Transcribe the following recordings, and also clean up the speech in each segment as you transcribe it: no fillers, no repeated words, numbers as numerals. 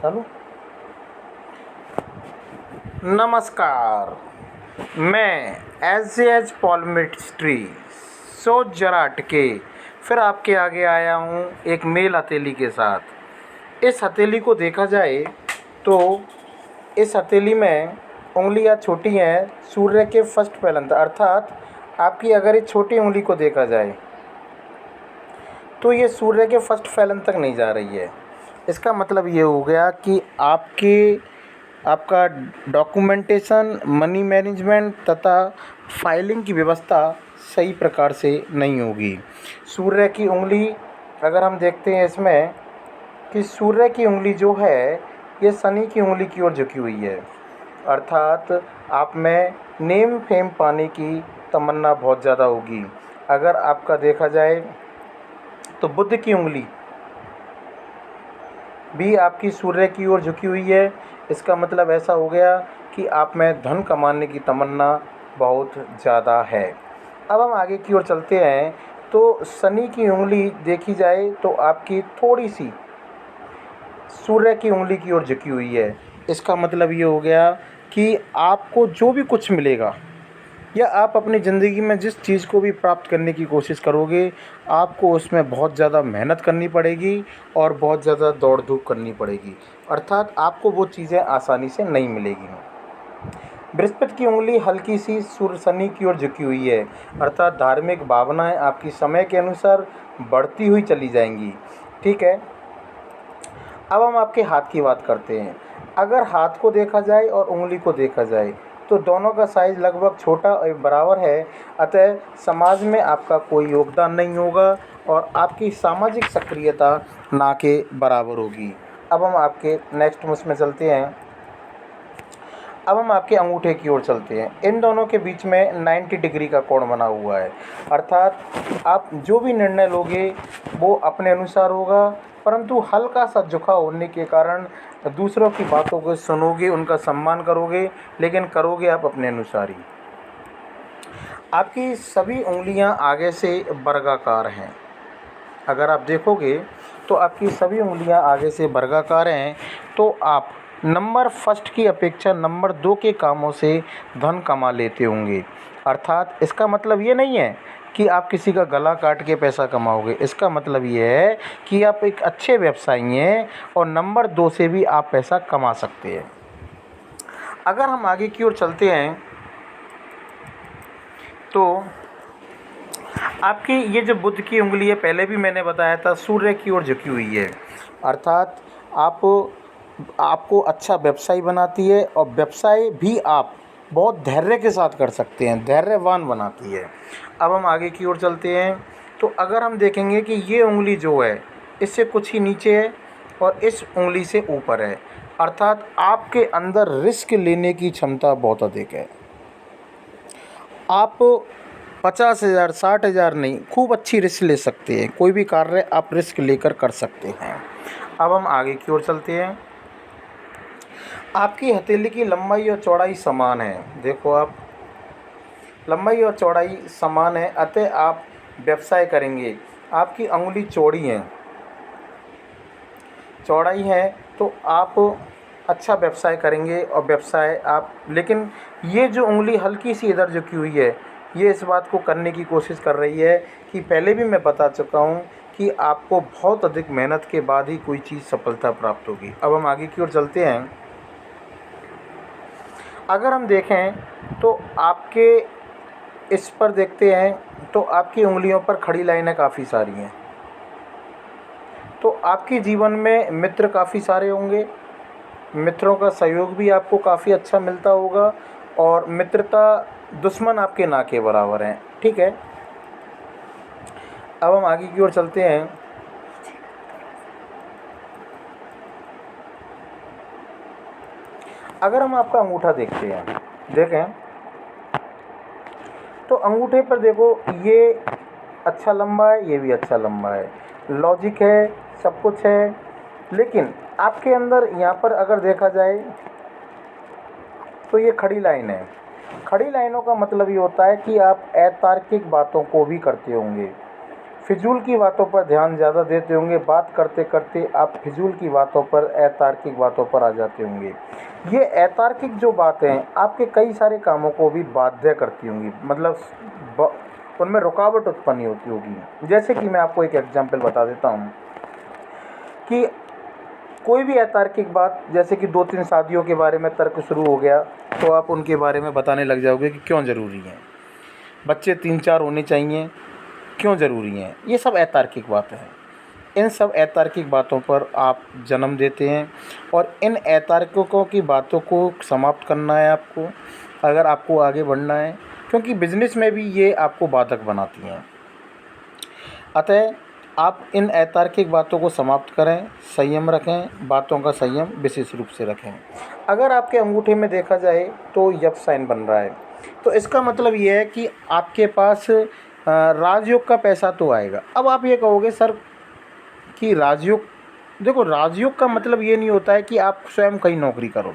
चलो, नमस्कार। मैं एच पॉलमिस्ट्री सोच जरा अटके फिर आपके आगे आया हूँ एक मेल हथेली के साथ। इस हथेली को देखा जाए तो इस हथेली में उंगलियाँ छोटी हैं, सूर्य के फर्स्ट फैलन अर्थात आपकी अगर इस छोटी उंगली को देखा जाए तो ये सूर्य के फर्स्ट फैलन तक नहीं जा रही है। इसका मतलब ये हो गया कि आपका डॉक्यूमेंटेशन, मनी मैनेजमेंट तथा फाइलिंग की व्यवस्था सही प्रकार से नहीं होगी। सूर्य की उंगली अगर हम देखते हैं इसमें कि सूर्य की उंगली जो है ये शनि की उंगली की ओर झुकी हुई है, अर्थात आप में नेम फेम पाने की तमन्ना बहुत ज़्यादा होगी। अगर आपका देखा जाए तो बुध की उंगली भी आपकी सूर्य की ओर झुकी हुई है। इसका मतलब ऐसा हो गया कि आप में धन कमाने की तमन्ना बहुत ज़्यादा है। अब हम आगे की ओर चलते हैं तो शनि की उंगली देखी जाए तो आपकी थोड़ी सी सूर्य की उंगली की ओर झुकी हुई है। इसका मतलब ये हो गया कि आपको जो भी कुछ मिलेगा या आप अपनी ज़िंदगी में जिस चीज़ को भी प्राप्त करने की कोशिश करोगे, आपको उसमें बहुत ज़्यादा मेहनत करनी पड़ेगी और बहुत ज़्यादा दौड़ धूप करनी पड़ेगी, अर्थात आपको वो चीज़ें आसानी से नहीं मिलेगी। बृहस्पति की उंगली हल्की सी सूर्य शनि की ओर झुकी हुई है, अर्थात धार्मिक भावनाएं आपकी समय के अनुसार बढ़ती हुई चली जाएंगी। ठीक है, अब हम आपके हाथ की बात करते हैं। अगर हाथ को देखा जाए और उंगली को देखा जाए तो दोनों का साइज़ लगभग छोटा और बराबर है, अतः समाज में आपका कोई योगदान नहीं होगा और आपकी सामाजिक सक्रियता ना के बराबर होगी। अब हम आपके नेक्स्ट उसमें चलते हैं। अब हम आपके अंगूठे की ओर चलते हैं। इन दोनों के बीच में 90 डिग्री का कोण बना हुआ है, अर्थात आप जो भी निर्णय लोगे वो अपने अनुसार होगा, परंतु हल्का सा झुकाव होने के कारण दूसरों की बातों को सुनोगे, उनका सम्मान करोगे, लेकिन करोगे आप अपने अनुसार ही। आपकी सभी उंगलियां आगे से वर्गाकार हैं। अगर आप देखोगे तो आपकी सभी उंगलियां आगे से वर्गाकार हैं, तो आप नंबर फर्स्ट की अपेक्षा नंबर 2 के कामों से धन कमा लेते होंगे। अर्थात इसका मतलब ये नहीं है कि आप किसी का गला काट के पैसा कमाओगे। इसका मतलब ये है कि आप एक अच्छे व्यवसायी हैं और नंबर 2 से भी आप पैसा कमा सकते हैं। अगर हम आगे की ओर चलते हैं तो आपकी ये जो बुध की उंगली है, पहले भी मैंने बताया था, सूर्य की ओर झुकी हुई है, अर्थात आपको अच्छा व्यवसाय बनाती है और व्यवसाय भी आप बहुत धैर्य के साथ कर सकते हैं, धैर्यवान बनाती है। अब हम आगे की ओर चलते हैं तो अगर हम देखेंगे कि ये उंगली जो है इससे कुछ ही नीचे है और इस उंगली से ऊपर है, अर्थात आपके अंदर रिस्क लेने की क्षमता बहुत अधिक है। आप 50,000 60,000 नहीं, खूब अच्छी रिस्क ले सकते हैं। कोई भी कार्य आप रिस्क लेकर कर सकते हैं। अब हम आगे की ओर चलते हैं। आपकी हथेली की लंबाई और चौड़ाई समान है। देखो, आप लंबाई और चौड़ाई समान है, अतः आप व्यवसाय करेंगे। आपकी अंगुली चौड़ी है, चौड़ाई है, तो आप अच्छा व्यवसाय करेंगे और व्यवसाय आप, लेकिन ये जो उंगली हल्की सी इधर झुकी हुई है, ये इस बात को करने की कोशिश कर रही है कि पहले भी मैं बता चुका हूँ कि आपको बहुत अधिक मेहनत के बाद ही कोई चीज़ सफलता प्राप्त होगी। अब हम आगे की ओर चलते हैं। अगर हम देखें तो आपके इस पर देखते हैं तो आपकी उंगलियों पर खड़ी लाइनें काफ़ी सारी हैं, तो आपके जीवन में मित्र काफ़ी सारे होंगे, मित्रों का सहयोग भी आपको काफ़ी अच्छा मिलता होगा और मित्रता दुश्मन आपके ना के बराबर हैं। ठीक है, अब हम आगे की ओर चलते हैं। अगर हम आपका अंगूठा देखते हैं, देखें तो अंगूठे पर देखो, ये अच्छा लंबा है, ये भी अच्छा लंबा है, लॉजिक है, सब कुछ है, लेकिन आपके अंदर यहाँ पर अगर देखा जाए तो ये खड़ी लाइन है। खड़ी लाइनों का मतलब ये होता है कि आप अतार्किक बातों को भी करते होंगे, फिजूल की बातों पर ध्यान ज़्यादा देते होंगे। बात करते करते आप फिजूल की बातों पर, अतार्किक बातों पर आ जाते होंगे। ये अतार्किक जो बातें आपके कई सारे कामों को भी बाध्य करती होंगी, मतलब उनमें रुकावट उत्पन्न होती होगी। जैसे कि मैं आपको एक एग्जाम्पल बता देता हूँ कि कोई भी अतार्किक बात, जैसे कि 2-3 शादियों के बारे में तर्क शुरू हो गया, तो आप उनके बारे में बताने लग जाओगे कि क्यों ज़रूरी हैं, बच्चे 3-4 होने चाहिए, क्यों ज़रूरी हैं। ये सब अतार्किक बातें हैं। इन सब अतार्किक बातों पर आप जन्म देते हैं और इन अतार्किकों की बातों को समाप्त करना है आपको, अगर आपको आगे बढ़ना है, क्योंकि बिजनेस में भी ये आपको बाधक बनाती हैं। अतः आप इन अतार्किक बातों को समाप्त करें, संयम रखें, बातों का संयम विशेष रूप से रखें। अगर आपके अंगूठे में देखा जाए तो यप साइन बन रहा है, तो इसका मतलब ये है कि आपके पास राजयोग का पैसा तो आएगा। अब आप ये कहोगे सर कि राजयोग, देखो राजयोग का मतलब ये नहीं होता है कि आप स्वयं कहीं नौकरी करो।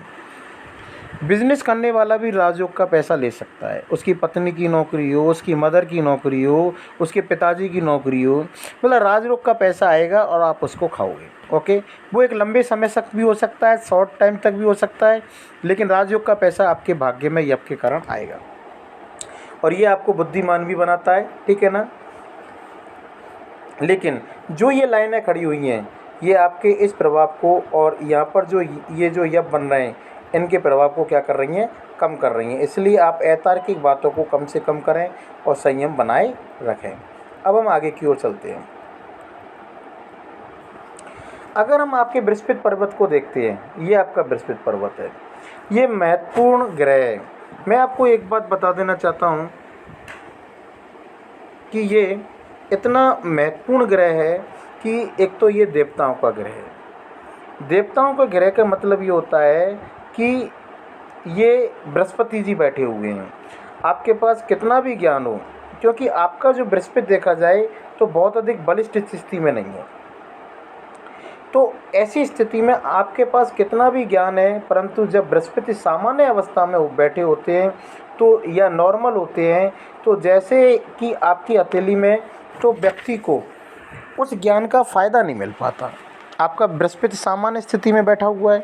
बिजनेस करने वाला भी राजयोग का पैसा ले सकता है। उसकी पत्नी की नौकरी हो, उसकी मदर की नौकरी हो, उसके पिताजी की नौकरी हो, मतलब राजयोग का पैसा आएगा और आप उसको खाओगे। ओके, वो एक लंबे समय तक भी हो सकता है, शॉर्ट टाइम तक भी हो सकता है, लेकिन राजयोग का पैसा आपके भाग्य में यप के कारण आएगा और ये आपको बुद्धिमान भी बनाता है, ठीक है ना। लेकिन जो ये लाइनें खड़ी हुई हैं, ये आपके इस प्रभाव को, और यहाँ पर जो ये जो यप बन रहे हैं, इनके प्रभाव को क्या कर रही हैं, कम कर रही हैं। इसलिए आप अतार्किक बातों को कम से कम करें और संयम बनाए रखें। अब हम आगे की ओर चलते हैं। अगर हम आपके बृहस्पति पर्वत को देखते हैं, ये आपका बृहस्पति पर्वत है, ये महत्वपूर्ण ग्रह है। मैं आपको एक बात बता देना चाहता हूँ कि ये इतना महत्वपूर्ण ग्रह है कि एक तो ये देवताओं का ग्रह है। देवताओं का ग्रह का मतलब ये होता है कि ये बृहस्पति जी बैठे हुए हैं। आपके पास कितना भी ज्ञान हो, क्योंकि आपका जो बृहस्पति देखा जाए तो बहुत अधिक बलिष्ठ स्थिति में नहीं है, तो ऐसी स्थिति में आपके पास कितना भी ज्ञान है, परंतु जब बृहस्पति सामान्य अवस्था में बैठे होते हैं तो, या नॉर्मल होते हैं, तो जैसे कि आपकी हथेली में, तो व्यक्ति को उस ज्ञान का फ़ायदा नहीं मिल पाता। आपका बृहस्पति सामान्य स्थिति में बैठा हुआ है,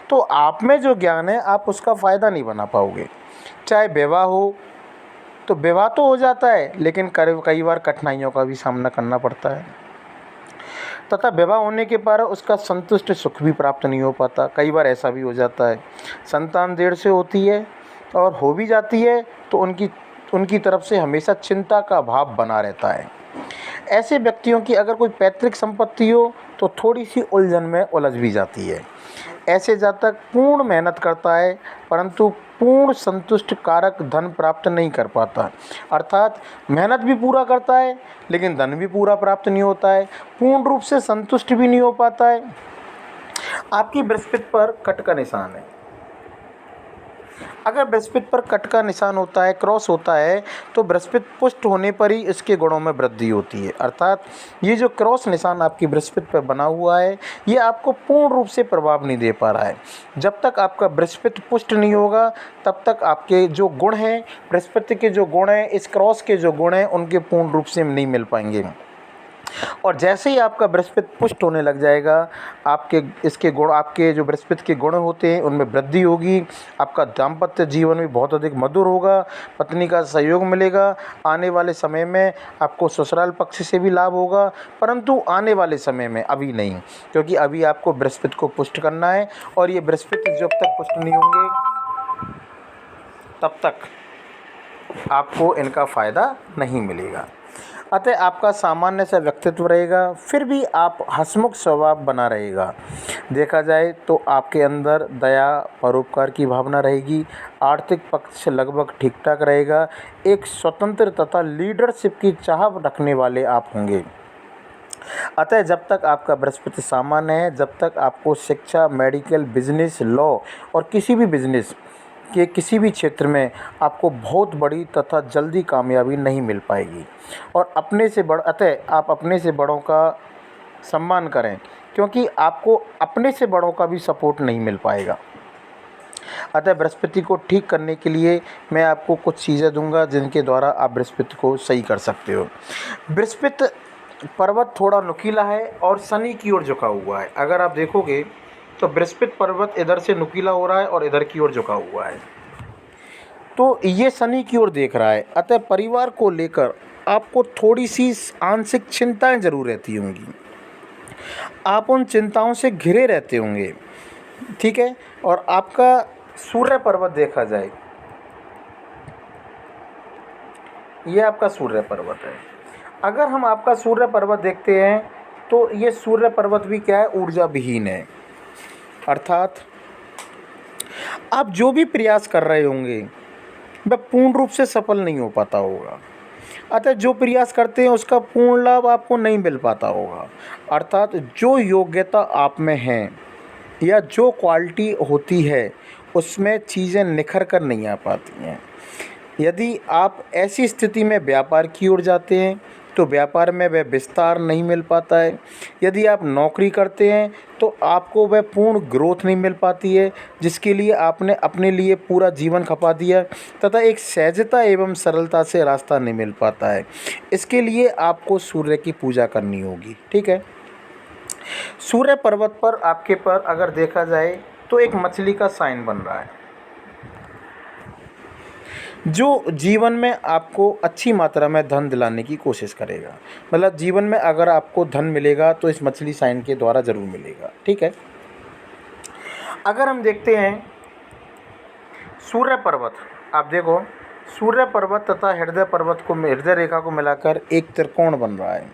तो आप में जो ज्ञान है आप उसका फ़ायदा नहीं बना पाओगे। चाहे विवाह हो, तो विवाह तो हो जाता है, लेकिन कई बार कठिनाइयों का भी सामना करना पड़ता है, तथा विवाह होने के बाद उसका संतुष्ट सुख भी प्राप्त नहीं हो पाता। कई बार ऐसा भी हो जाता है, संतान देर से होती है और हो भी जाती है, तो उनकी तरफ से हमेशा चिंता का भाव बना रहता है। ऐसे व्यक्तियों की अगर कोई पैतृक संपत्ति हो तो थोड़ी सी उलझन में उलझ भी जाती है। ऐसे जातक पूर्ण मेहनत करता है, परंतु पूर्ण संतुष्ट कारक धन प्राप्त नहीं कर पाता। अर्थात मेहनत भी पूरा करता है, लेकिन धन भी पूरा प्राप्त नहीं होता है, पूर्ण रूप से संतुष्ट भी नहीं हो पाता है। आपकी बृहस्पति पर कट का निशान है। अगर बृहस्पति पर कट का निशान होता है, क्रॉस होता है, तो बृहस्पति पुष्ट होने पर ही इसके गुणों में वृद्धि होती है। अर्थात ये जो क्रॉस निशान आपकी बृहस्पति पर बना हुआ है, ये आपको पूर्ण रूप से प्रभाव नहीं दे पा रहा है। जब तक आपका बृहस्पति पुष्ट नहीं होगा, तब तक आपके जो गुण हैं, बृहस्पति के जो गुण हैं, इस क्रॉस के जो गुण हैं, उनके पूर्ण रूप से नहीं मिल पाएंगे। और जैसे ही आपका बृहस्पति पुष्ट होने लग जाएगा, इसके गुण, आपके जो बृहस्पति के गुण होते हैं उनमें वृद्धि होगी। आपका दाम्पत्य जीवन भी बहुत अधिक मधुर होगा, पत्नी का सहयोग मिलेगा। आने वाले समय में आपको ससुराल पक्ष से भी लाभ होगा, परंतु आने वाले समय में, अभी नहीं, क्योंकि अभी आपको बृहस्पति को पुष्ट करना है, और ये बृहस्पति जब तक पुष्ट नहीं होंगे तब तक आपको इनका फ़ायदा नहीं मिलेगा। अतः आपका सामान्य सा व्यक्तित्व रहेगा, फिर भी आप हंसमुख स्वभाव बना रहेगा। देखा जाए तो आपके अंदर दया, परोपकार की भावना रहेगी। आर्थिक पक्ष लगभग ठीक ठाक रहेगा। एक स्वतंत्र तथा लीडरशिप की चाह रखने वाले आप होंगे। अतः जब तक आपका बृहस्पति सामान्य है, जब तक आपको शिक्षा, मेडिकल, बिजनेस, लॉ और किसी भी बिजनेस के किसी भी क्षेत्र में आपको बहुत बड़ी तथा जल्दी कामयाबी नहीं मिल पाएगी। और अतः आप अपने से बड़ों का सम्मान करें, क्योंकि आपको अपने से बड़ों का भी सपोर्ट नहीं मिल पाएगा। अतः बृहस्पति को ठीक करने के लिए मैं आपको कुछ चीज़ें दूंगा, जिनके द्वारा आप बृहस्पति को सही कर सकते हो। बृहस्पति पर्वत थोड़ा नुकीला है और शनि की ओर झुका हुआ है। अगर आप देखोगे तो बृहस्पति पर्वत इधर से नुकीला हो रहा है और इधर की ओर झुका हुआ है, तो ये शनि की ओर देख रहा है। अतः परिवार को लेकर आपको थोड़ी सी आंशिक चिंताएं जरूर रहती होंगी, आप उन चिंताओं से घिरे रहते होंगे, ठीक है। और आपका सूर्य पर्वत देखा जाए, ये आपका सूर्य पर्वत है। अगर हम आपका सूर्य पर्वत देखते हैं तो ये सूर्य पर्वत भी क्या है, ऊर्जा विहीन है। अर्थात आप जो भी प्रयास कर रहे होंगे वह पूर्ण रूप से सफल नहीं हो पाता होगा। अतः जो प्रयास करते हैं उसका पूर्ण लाभ आपको नहीं मिल पाता होगा। अर्थात जो योग्यता आप में है या जो क्वालिटी होती है उसमें चीज़ें निखर कर नहीं आ पाती हैं। यदि आप ऐसी स्थिति में व्यापार की ओर जाते हैं तो व्यापार में वह विस्तार नहीं मिल पाता है। यदि आप नौकरी करते हैं तो आपको वह पूर्ण ग्रोथ नहीं मिल पाती है जिसके लिए आपने अपने लिए पूरा जीवन खपा दिया, तथा एक सहजता एवं सरलता से रास्ता नहीं मिल पाता है। इसके लिए आपको सूर्य की पूजा करनी होगी, ठीक है। सूर्य पर्वत पर आपके पर अगर देखा जाए तो एक मछली का साइन बन रहा है जो जीवन में आपको अच्छी मात्रा में धन दिलाने की कोशिश करेगा। मतलब जीवन में अगर आपको धन मिलेगा तो इस मछली साइन के द्वारा ज़रूर मिलेगा, ठीक है। अगर हम देखते हैं सूर्य पर्वत, आप देखो सूर्य पर्वत तथा हृदय पर्वत को, हृदय रेखा को मिलाकर एक त्रिकोण बन रहा है।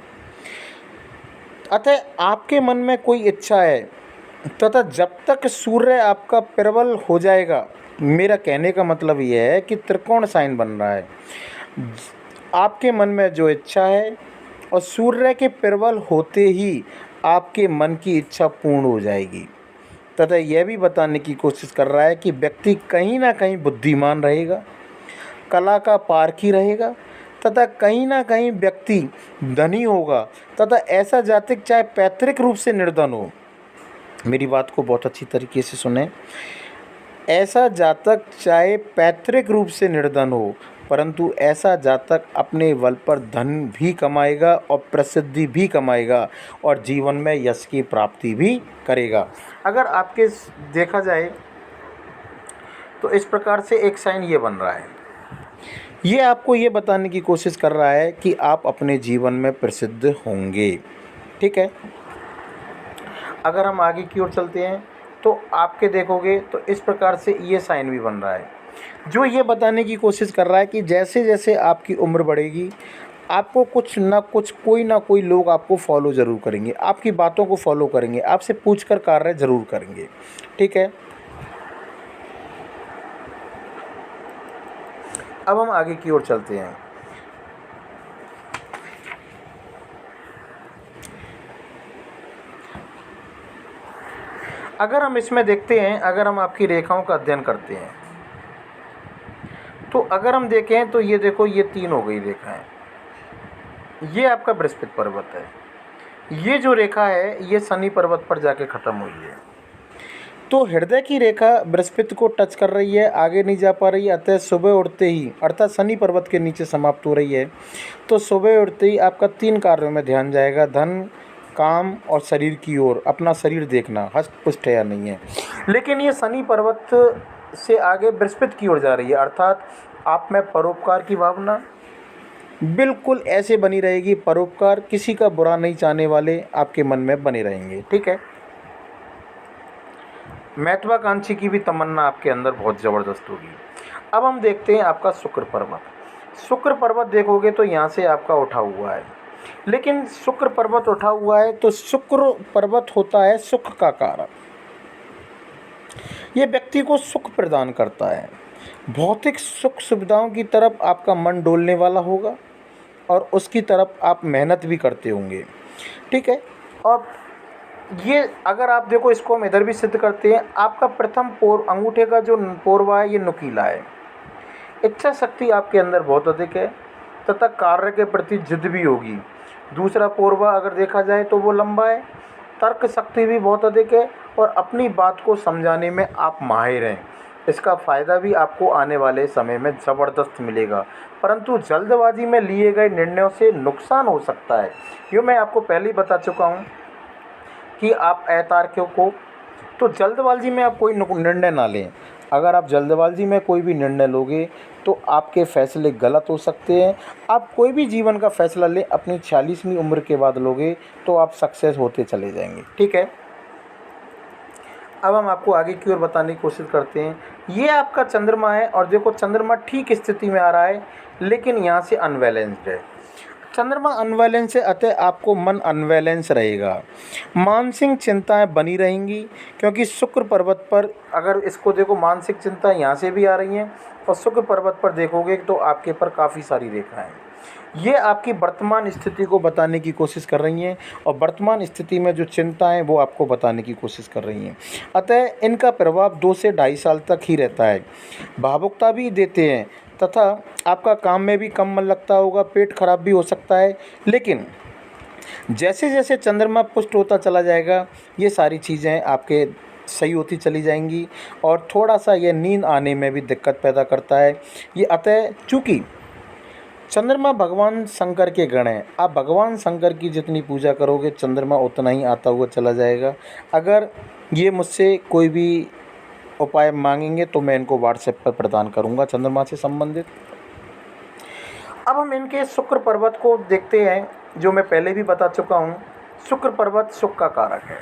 अतः आपके मन में कोई इच्छा है तथा जब तक सूर्य आपका प्रबल हो जाएगा, मेरा कहने का मतलब ये है कि त्रिकोण साइन बन रहा है, आपके मन में जो इच्छा है और सूर्य के प्रबल होते ही आपके मन की इच्छा पूर्ण हो जाएगी। तथा यह भी बताने की कोशिश कर रहा है कि व्यक्ति कहीं ना कहीं बुद्धिमान रहेगा, कला का पारखी रहेगा तथा कहीं ना कहीं व्यक्ति धनी होगा तथा ऐसा जातक चाहे पैतृक रूप से निर्धन हो, मेरी बात को बहुत अच्छी तरीके से सुने, ऐसा जातक चाहे पैतृक रूप से निर्धन हो परंतु ऐसा जातक अपने बल पर धन भी कमाएगा और प्रसिद्धि भी कमाएगा और जीवन में यश की प्राप्ति भी करेगा। अगर आपके देखा जाए तो इस प्रकार से एक साइन ये बन रहा है, ये आपको ये बताने की कोशिश कर रहा है कि आप अपने जीवन में प्रसिद्ध होंगे, ठीक है। अगर हम आगे की ओर चलते हैं तो आपके देखोगे तो इस प्रकार से ये साइन भी बन रहा है जो ये बताने की कोशिश कर रहा है कि जैसे जैसे आपकी उम्र बढ़ेगी आपको कुछ ना कुछ, कोई ना कोई लोग आपको फॉलो ज़रूर करेंगे, आपकी बातों को फॉलो करेंगे, आपसे पूछकर कार्य ज़रूर करेंगे, ठीक है। अब हम आगे की ओर चलते हैं। अगर हम इसमें देखते हैं, अगर हम आपकी रेखाओं का अध्ययन करते हैं तो अगर हम देखें तो ये देखो, ये 3 हो गई रेखाएं, ये आपका बृहस्पति पर्वत है, ये जो रेखा है ये शनि पर्वत पर जाके ख़त्म हुई है। तो हृदय की रेखा बृहस्पति को टच कर रही है, आगे नहीं जा पा रही है, अतः सुबह उठते ही अर्थात शनि पर्वत के नीचे समाप्त हो रही है। तो सुबह उठते ही आपका 3 कार्यों में ध्यान जाएगा, धन, काम और शरीर की ओर, अपना शरीर देखना हष्ट पुष्ट है या नहीं है। लेकिन ये शनि पर्वत से आगे बृहस्पति की ओर जा रही है, अर्थात आप में परोपकार की भावना बिल्कुल ऐसे बनी रहेगी, परोपकार, किसी का बुरा नहीं चाहने वाले आपके मन में बने रहेंगे, ठीक है। महत्वाकांक्षी की भी तमन्ना आपके अंदर बहुत ज़बरदस्त होगी। अब हम देखते हैं आपका शुक्र पर्वत। शुक्र पर्वत देखोगे तो यहाँ से आपका उठा हुआ है, लेकिन शुक्र पर्वत उठा हुआ है तो शुक्र पर्वत होता है सुख का कारक। ये व्यक्ति को सुख प्रदान करता है, भौतिक सुख सुविधाओं की तरफ आपका मन डोलने वाला होगा और उसकी तरफ आप मेहनत भी करते होंगे, ठीक है। और ये अगर आप देखो, इसको हम इधर भी सिद्ध करते हैं, आपका प्रथम अंगूठे का जो पोरवा है ये नुकीला है। इच्छा शक्ति आपके अंदर बहुत अधिक है तथा कार्य के प्रति जिद भी होगी। दूसरा पोरवा अगर देखा जाए तो वो लंबा है, तर्क शक्ति भी बहुत अधिक है और अपनी बात को समझाने में आप माहिर हैं। इसका फ़ायदा भी आपको आने वाले समय में ज़बरदस्त मिलेगा, परंतु जल्दबाजी में लिए गए निर्णयों से नुकसान हो सकता है। यूँ मैं आपको पहले ही बता चुका हूँ कि आप अतार्किक हो, तो जल्दबाजी में आप कोई निर्णय ना लें। अगर आप जल्दबाजी में कोई भी निर्णय लोगे तो आपके फैसले गलत हो सकते हैं। आप कोई भी जीवन का फैसला लें अपनी 40वीं उम्र के बाद लोगे तो आप सक्सेस होते चले जाएंगे, ठीक है। अब हम आपको आगे की ओर बताने की कोशिश करते हैं। ये आपका चंद्रमा है और देखो चंद्रमा ठीक स्थिति में आ रहा है, लेकिन यहाँ से अनबैलेंस्ड है। चंद्रमा अनबैलेंस है, अतः आपको मन अनबैलेंस रहेगा, मानसिक चिंताएं बनी रहेंगी, क्योंकि शुक्र पर्वत पर अगर इसको देखो मानसिक चिंता यहाँ से भी आ रही हैं और शुक्र पर्वत पर देखोगे तो आपके पर काफ़ी सारी रेखाएं, ये आपकी वर्तमान स्थिति को बताने की कोशिश कर रही हैं और वर्तमान स्थिति में जो चिंताएं वो आपको बताने की कोशिश कर रही हैं। अतः इनका प्रभाव 2 से 2.5 साल तक ही रहता है। भावुकता भी देते हैं तथा आपका काम में भी कम मन लगता होगा, पेट खराब भी हो सकता है, लेकिन जैसे जैसे चंद्रमा पुष्ट होता चला जाएगा ये सारी चीज़ें आपके सही होती चली जाएंगी और थोड़ा सा ये नींद आने में भी दिक्कत पैदा करता है ये। अतः चूँकि चंद्रमा भगवान शंकर के गण हैं, आप भगवान शंकर की जितनी पूजा करोगे चंद्रमा उतना ही आता हुआ चला जाएगा। अगर ये मुझसे कोई भी उपाय मांगेंगे तो मैं इनको व्हाट्सएप पर प्रदान करूंगा चंद्रमा से संबंधित। अब हम इनके शुक्र पर्वत को देखते हैं, जो मैं पहले भी बता चुका हूँ। शुक्र पर्वत सुख का कारक है,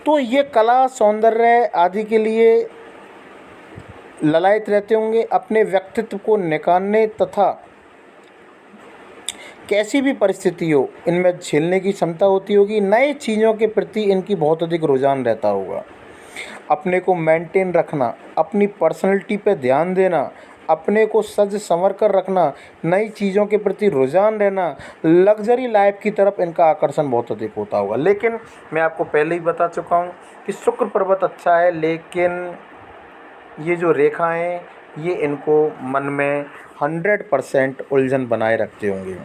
तो ये कला सौंदर्य आदि के लिए ललायत रहते होंगे, अपने व्यक्तित्व को निखारने तथा कैसी भी परिस्थिति हो इनमें झेलने की क्षमता होती होगी। नए चीज़ों के प्रति इनकी बहुत अधिक रुझान रहता होगा। अपने को मेंटेन रखना, अपनी पर्सनैलिटी पे ध्यान देना, अपने को सज संवर कर रखना, नई चीज़ों के प्रति रुझान रहना, लग्जरी लाइफ की तरफ इनका आकर्षण बहुत अधिक होता होगा। लेकिन मैं आपको पहले ही बता चुका हूँ कि शुक्र पर्वत अच्छा है, लेकिन ये जो रेखाएं ये इनको मन में 100% उलझन बनाए रखते होंगे,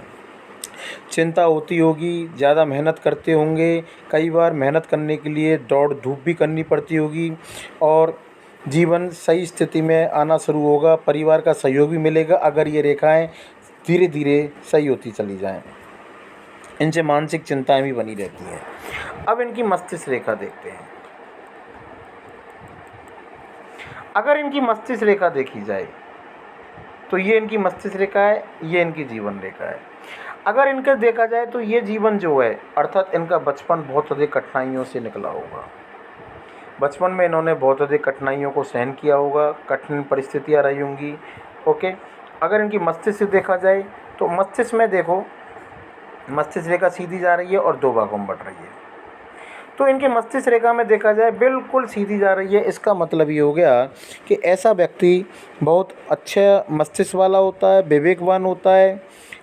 चिंता होती होगी, ज़्यादा मेहनत करते होंगे, कई बार मेहनत करने के लिए दौड़ धूप भी करनी पड़ती होगी और जीवन सही स्थिति में आना शुरू होगा। परिवार का सहयोग भी मिलेगा अगर ये रेखाएं धीरे धीरे सही होती चली जाएं। इनसे मानसिक चिंताएं भी बनी रहती हैं। अब इनकी मस्तिष्क रेखा देखते हैं। अगर इनकी मस्तिष्क रेखा देखी जाए तो ये इनकी मस्तिष्क रेखा है, ये इनकी जीवन रेखा है। अगर इनका देखा जाए तो ये जीवन जो है अर्थात इनका बचपन बहुत अधिक कठिनाइयों से निकला होगा। बचपन में इन्होंने बहुत अधिक कठिनाइयों को सहन किया होगा, कठिन परिस्थितियाँ रही होंगी। ओके, अगर इनकी मस्तिष्क देखा जाए तो मस्तिष्क में देखो मस्तिष्क रेखा सीधी जा रही है और 2 भागों में बढ़ रही है। तो इनके मस्तिष्क रेखा में देखा जाए बिल्कुल सीधी जा रही है। इसका मतलब ये हो गया कि ऐसा व्यक्ति बहुत अच्छा मस्तिष्क वाला होता है, विवेकवान होता है,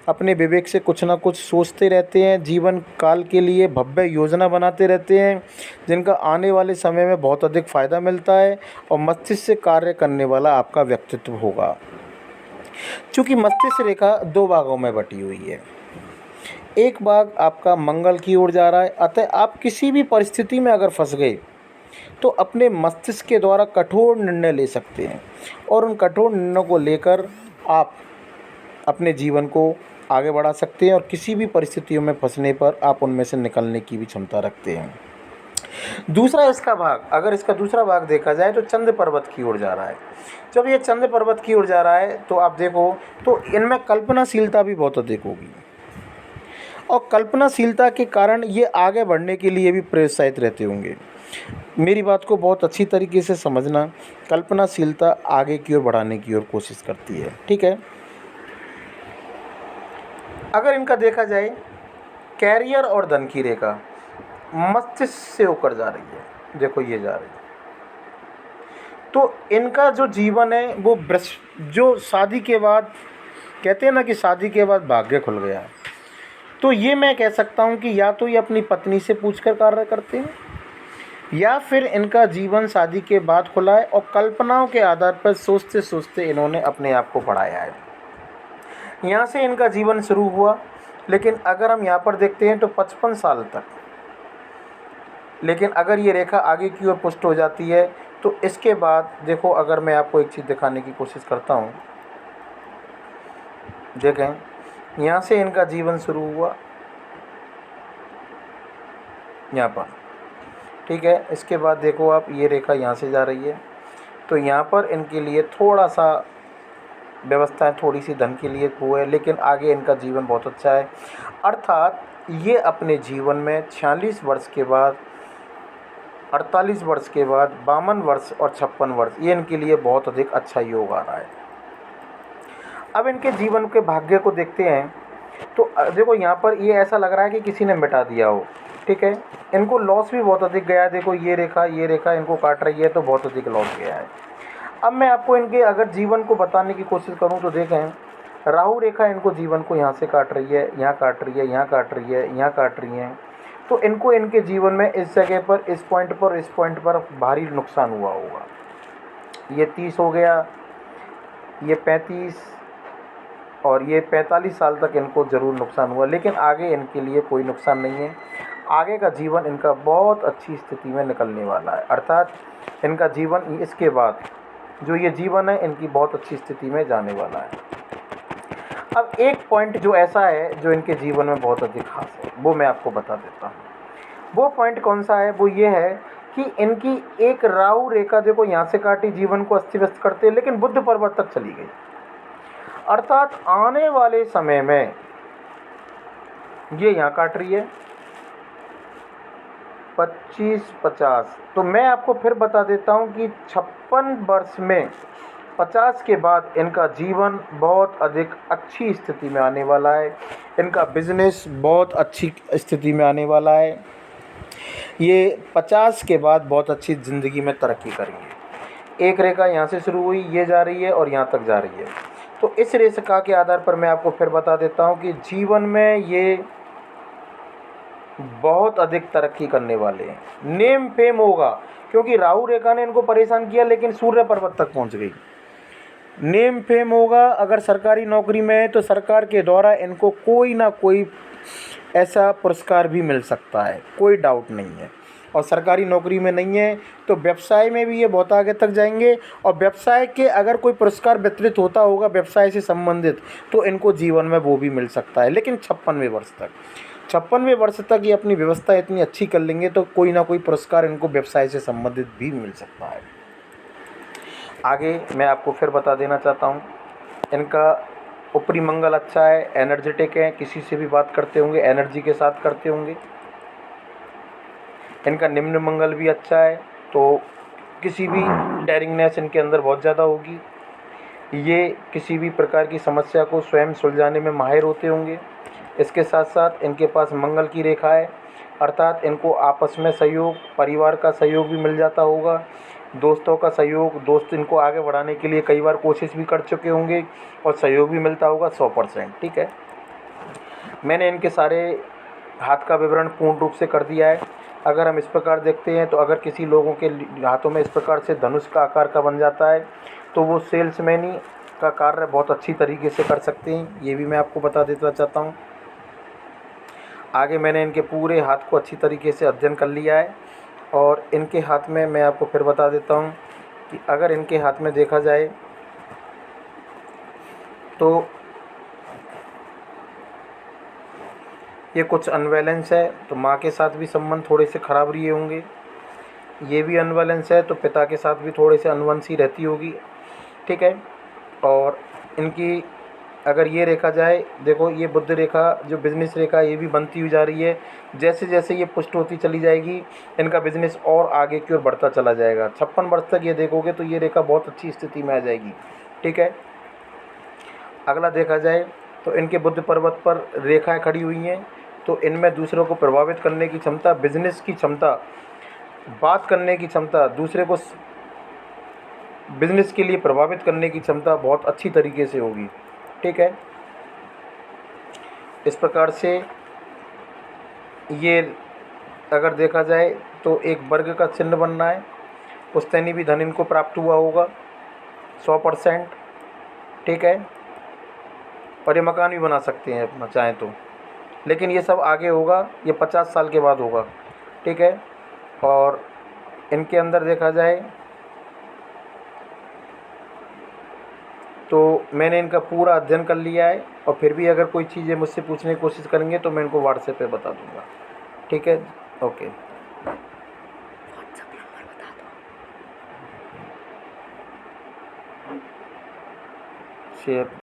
अपने विवेक से कुछ ना कुछ सोचते रहते हैं, जीवन काल के लिए भव्य योजना बनाते रहते हैं, जिनका आने वाले समय में बहुत अधिक फ़ायदा मिलता है और मस्तिष्क से कार्य करने वाला आपका व्यक्तित्व होगा। चूँकि मस्तिष्क रेखा 2 भागों में बटी हुई है, एक भाग आपका मंगल की ओर जा रहा है, अतः आप किसी भी परिस्थिति में अगर फंस गए तो अपने मस्तिष्क के द्वारा कठोर निर्णय ले सकते हैं और उन कठोर निर्णयों को लेकर आप अपने जीवन को आगे बढ़ा सकते हैं और किसी भी परिस्थितियों में फंसने पर आप उनमें से निकलने की भी क्षमता रखते हैं। दूसरा इसका भाग, अगर इसका दूसरा भाग देखा जाए तो चंद्र पर्वत की ओर जा रहा है। जब ये चंद्र पर्वत की ओर जा रहा है तो आप देखो तो इनमें कल्पनाशीलता भी बहुत अधिक होगी और कल्पनाशीलता के कारण ये आगे बढ़ने के लिए भी प्रोत्साहित रहते होंगे। मेरी बात को बहुत अच्छी तरीके से समझना, कल्पनाशीलता आगे की ओर बढ़ाने की ओर कोशिश करती है, ठीक है। अगर इनका देखा जाए कैरियर और धन की रेखा मस्तिष्क से होकर जा रही है, देखो ये जा रही है, तो इनका जो जीवन है वो जो शादी के बाद कहते हैं ना कि शादी के बाद भाग्य खुल गया है, तो ये मैं कह सकता हूँ कि या तो ये अपनी पत्नी से पूछकर कार्य करते हैं या फिर इनका जीवन शादी के बाद खुला है और कल्पनाओं के आधार पर सोचते सोचते इन्होंने अपने आप को बढ़ाया है। यहाँ से इनका जीवन शुरू हुआ, लेकिन अगर हम यहाँ पर देखते हैं तो 55 साल तक, लेकिन अगर ये रेखा आगे की ओर पुष्ट हो जाती है तो इसके बाद देखो, अगर मैं आपको एक चीज़ दिखाने की कोशिश करता हूँ, देखें यहाँ से इनका जीवन शुरू हुआ यहाँ पर, ठीक है। इसके बाद देखो आप, ये रेखा यहाँ से जा रही है, तो यहाँ पर इनके लिए थोड़ा सा व्यवस्थाएं थोड़ी सी धन के लिए वो है, लेकिन आगे इनका जीवन बहुत अच्छा है। अर्थात ये अपने जीवन में 46 वर्ष के बाद, 48 वर्ष के बाद, 52 वर्ष और 56 वर्ष, ये इनके लिए बहुत अधिक अच्छा योग आ रहा है। अब इनके जीवन के भाग्य को देखते हैं, तो देखो यहाँ पर ये ऐसा लग रहा है कि किसी ने मिटा दिया हो, ठीक है। इनको लॉस भी बहुत अधिक गया है। देखो ये रेखा इनको काट रही है, तो बहुत अधिक लॉस गया है। अब मैं आपको इनके अगर जीवन को बताने की कोशिश करूं तो देखें, राहु रेखा इनको जीवन को यहाँ से काट रही है, यहाँ काट रही है, यहाँ काट रही है, यहाँ काट रही है। तो इनको इनके जीवन में इस जगह पर, इस पॉइंट पर भारी नुकसान हुआ होगा। ये 30 हो गया, ये 35 और ये 45 साल तक इनको ज़रूर नुकसान हुआ, लेकिन आगे इनके लिए कोई नुकसान नहीं है। आगे का जीवन इनका बहुत अच्छी स्थिति में निकलने वाला है। अर्थात इनका जीवन इसके बाद जो ये जीवन है, इनकी बहुत अच्छी स्थिति में जाने वाला है। अब एक पॉइंट जो ऐसा है जो इनके जीवन में बहुत अधिक खास है, वो मैं आपको बता देता हूँ। वो पॉइंट कौन सा है? वो ये है कि इनकी एक राहु रेखा देखो यहाँ से काटी, जीवन को अस्त व्यस्त करते, लेकिन बुध पर्वत तक चली गई। अर्थात आने वाले समय में ये यहाँ काट रही है 25-50। तो मैं आपको फिर बता देता हूँ कि 56 वर्ष में 50 के बाद इनका जीवन बहुत अधिक अच्छी स्थिति में आने वाला है। इनका बिजनेस बहुत अच्छी स्थिति में आने वाला है। ये 50 के बाद बहुत अच्छी ज़िंदगी में तरक्की करेंगे। एक रेखा यहाँ से शुरू हुई, ये जा रही है और यहाँ तक जा रही है। तो इस रेखा के आधार पर मैं आपको फिर बता देता हूँ कि जीवन में ये बहुत अधिक तरक्की करने वाले हैं। नेम फेम होगा, क्योंकि राहु रेखा ने इनको परेशान किया, लेकिन सूर्य पर्वत तक पहुंच गई। नेम फेम होगा। अगर सरकारी नौकरी में है तो सरकार के द्वारा इनको कोई ना कोई ऐसा पुरस्कार भी मिल सकता है, कोई डाउट नहीं है। और सरकारी नौकरी में नहीं है तो व्यवसाय में भी ये बहुत आगे तक जाएंगे। और व्यवसाय के अगर कोई पुरस्कार वितरित होता होगा व्यवसाय से संबंधित, तो इनको जीवन में वो भी मिल सकता है। लेकिन 56वें वर्ष तक ये अपनी व्यवस्था इतनी अच्छी कर लेंगे तो कोई ना कोई पुरस्कार इनको व्यवसाय से संबंधित भी मिल सकता है। आगे मैं आपको फिर बता देना चाहता हूँ, इनका ऊपरी मंगल अच्छा है, एनर्जेटिक है, किसी से भी बात करते होंगे एनर्जी के साथ करते होंगे। इनका निम्न मंगल भी अच्छा है, तो किसी भी डेयरिंगनेस इनके अंदर बहुत ज़्यादा होगी। ये किसी भी प्रकार की समस्या को स्वयं सुलझाने में माहिर होते होंगे। इसके साथ साथ इनके पास मंगल की रेखा है, अर्थात इनको आपस में सहयोग, परिवार का सहयोग भी मिल जाता होगा, दोस्तों का सहयोग, दोस्त इनको आगे बढ़ाने के लिए कई बार कोशिश भी कर चुके होंगे और सहयोग भी मिलता होगा 100%। ठीक है, मैंने इनके सारे हाथ का विवरण पूर्ण रूप से कर दिया है। अगर हम इस प्रकार देखते हैं तो अगर किसी लोगों के हाथों में इस प्रकार से धनुष का आकार का बन जाता है तो वो सेल्समैनी का कार्य बहुत अच्छी तरीके से कर सकते हैं, ये भी मैं आपको बता देना चाहता हूँ। आगे मैंने इनके पूरे हाथ को अच्छी तरीके से अध्ययन कर लिया है और इनके हाथ में मैं आपको फिर बता देता हूँ कि अगर इनके हाथ में देखा जाए तो ये कुछ अनबैलेंस है, तो माँ के साथ भी संबंध थोड़े से ख़राब रहे होंगे। ये भी अनबैलेंस है, तो पिता के साथ भी थोड़े से अनबन रहती होगी। ठीक है, और इनकी अगर ये रेखा जाए, देखो ये बुध रेखा जो बिज़नेस रेखा ये भी बनती हुई जा रही है। जैसे जैसे ये पुष्ट होती चली जाएगी इनका बिज़नेस और आगे की ओर बढ़ता चला जाएगा। 56 वर्ष तक ये देखोगे तो ये रेखा बहुत अच्छी स्थिति में आ जाएगी। ठीक है, अगला देखा जाए तो इनके बुध पर्वत पर रेखाएं खड़ी हुई हैं, तो इनमें दूसरों को प्रभावित करने की क्षमता, बिजनेस की क्षमता, बात करने की क्षमता, दूसरे को बिजनेस के लिए प्रभावित करने की क्षमता बहुत अच्छी तरीके से होगी। ठीक है, इस प्रकार से ये अगर देखा जाए तो एक वर्ग का चिन्ह बनना है। पुश्तैनी भी धन इनको प्राप्त हुआ होगा 100%। ठीक है, और ये मकान भी बना सकते हैं अपना चाहें तो, लेकिन ये सब आगे होगा, ये 50 साल के बाद होगा। ठीक है, और इनके अंदर देखा जाए तो मैंने इनका पूरा अध्ययन कर लिया है, और फिर भी अगर कोई चीज़ें मुझसे पूछने की कोशिश करेंगे तो मैं इनको व्हाट्सएप पे बता दूँगा। ठीक है, ओके। व्हाट्सएप नंबर बता दो। शेयर